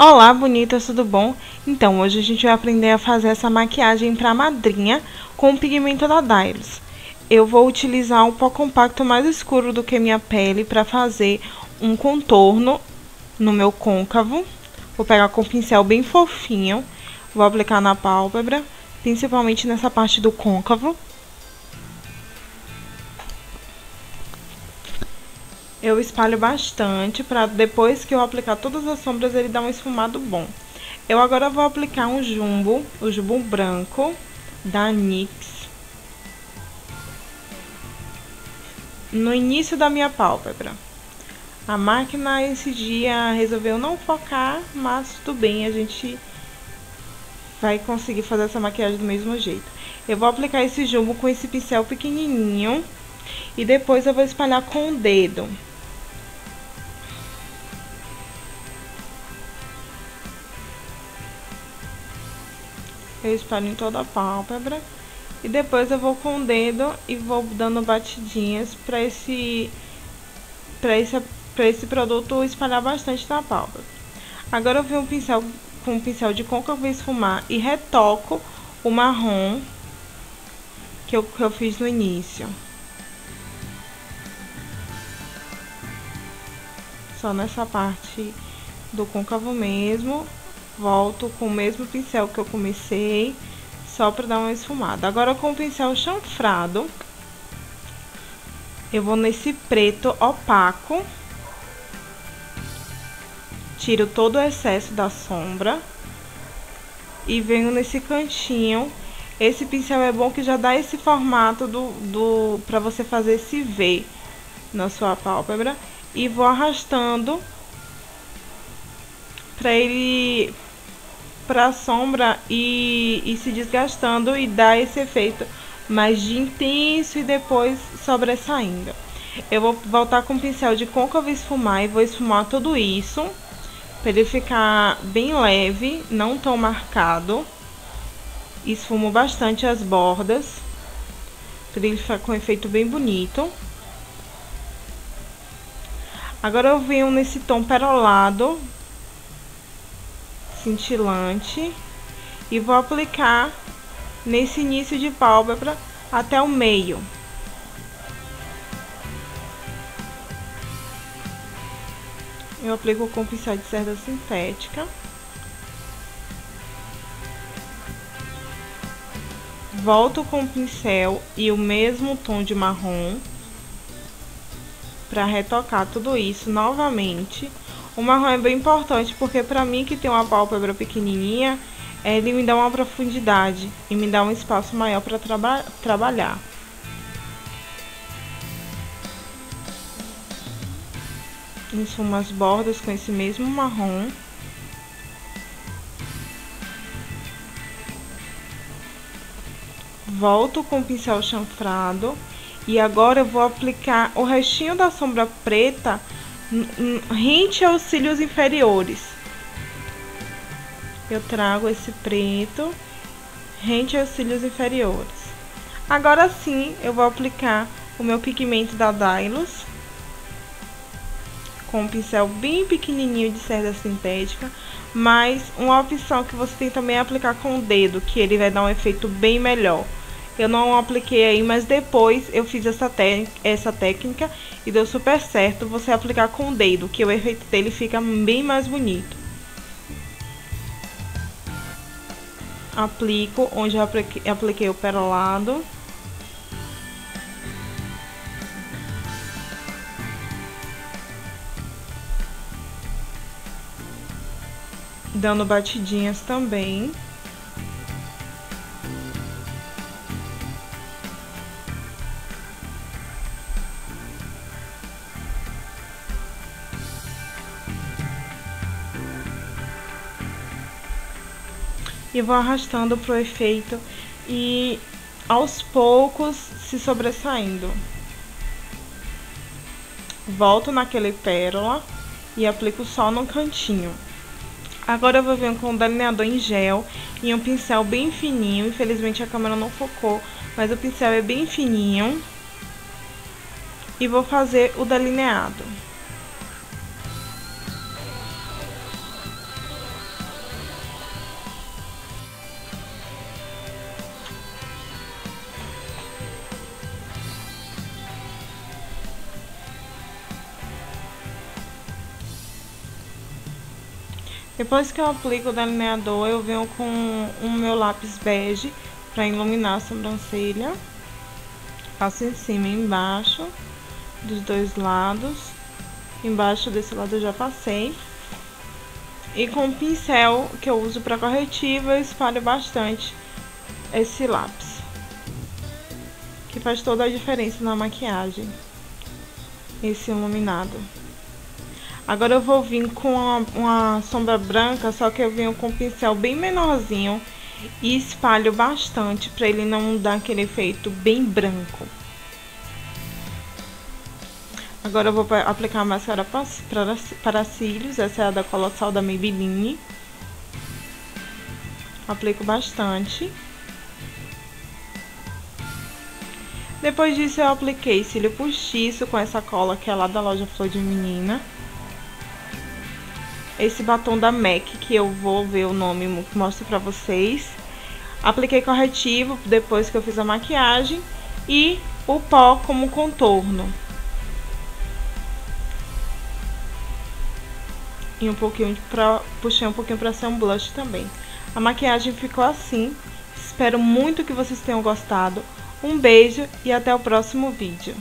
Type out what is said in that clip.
Olá, bonitas, tudo bom? Então, hoje a gente vai aprender a fazer essa maquiagem para madrinha com o pigmento da Dylos. Eu vou utilizar um pó compacto mais escuro do que minha pele para fazer um contorno no meu côncavo. Vou pegar com um pincel bem fofinho, vou aplicar na pálpebra, principalmente nessa parte do côncavo. Eu espalho bastante para depois que eu aplicar todas as sombras ele dar um esfumado bom. Eu agora vou aplicar o jumbo branco da NYX no início da minha pálpebra. A máquina esse dia resolveu não focar, mas tudo bem, a gente vai conseguir fazer essa maquiagem do mesmo jeito. Eu vou aplicar esse jumbo com esse pincel pequenininho e depois eu vou espalhar com o dedo. Eu espalho em toda a pálpebra e depois eu vou com o dedo e vou dando batidinhas para esse produto espalhar bastante na pálpebra. Agora eu venho com um pincel de côncavo esfumar e retoco o marrom que eu fiz no início. Só nessa parte do côncavo mesmo. Volto com o mesmo pincel que eu comecei, só para dar uma esfumada. Agora com o pincel chanfrado, eu vou nesse preto opaco, tiro todo o excesso da sombra e venho nesse cantinho. Esse pincel é bom que já dá esse formato para você fazer esse V na sua pálpebra e vou arrastando para a sombra e se desgastando e dar esse efeito mais de intenso e depois sobressaindo. Eu vou voltar com o pincel de côncavo esfumar e vou esfumar tudo isso para ele ficar bem leve, não tão marcado. Esfumo bastante as bordas para ele ficar com um efeito bem bonito. Agora eu venho nesse tom perolado cintilante e vou aplicar nesse início de pálpebra até o meio. Eu aplico com pincel de cerda sintética. Volto com o pincel e o mesmo tom de marrom para retocar tudo isso novamente. O marrom é bem importante porque pra mim que tem uma pálpebra pequenininha, ele me dá uma profundidade e me dá um espaço maior para trabalhar. Esfumo as bordas com esse mesmo marrom. Volto com o pincel chanfrado e agora eu vou aplicar o restinho da sombra preta rente aos cílios inferiores. Eu trago esse preto rente aos cílios inferiores. Agora sim, eu vou aplicar o meu pigmento da Dylos com um pincel bem pequenininho de cerda sintética, mas uma opção que você tem também é aplicar com o dedo, que ele vai dar um efeito bem melhor. Eu não apliquei aí, mas depois eu fiz essa técnica e deu super certo você aplicar com o dedo, que o efeito dele fica bem mais bonito. Aplico onde eu apliquei o perolado. Dando batidinhas também. E vou arrastando pro efeito e aos poucos se sobressaindo. Volto naquele pérola e aplico só no cantinho. Agora eu vou vir com um delineador em gel e um pincel bem fininho. Infelizmente a câmera não focou, mas o pincel é bem fininho. E vou fazer o delineado. Depois que eu aplico o delineador, eu venho com o meu lápis bege para iluminar a sobrancelha. Passo em cima e embaixo, dos dois lados. Embaixo desse lado eu já passei. E com o pincel que eu uso para corretivo, eu espalho bastante esse lápis, que faz toda a diferença na maquiagem, esse iluminado. Agora eu vou vir com uma sombra branca, só que eu venho com um pincel bem menorzinho e espalho bastante para ele não dar aquele efeito bem branco. Agora eu vou aplicar a máscara para cílios, essa é a da Colossal da Maybelline. Aplico bastante. Depois disso eu apliquei cílio postiço com essa cola que é lá da loja Flor de Menina. Esse batom da MAC, que eu vou ver o nome que mostro pra vocês. Apliquei corretivo depois que eu fiz a maquiagem e o pó como contorno. E puxei um pouquinho pra ser um blush também. A maquiagem ficou assim. Espero muito que vocês tenham gostado. Um beijo e até o próximo vídeo.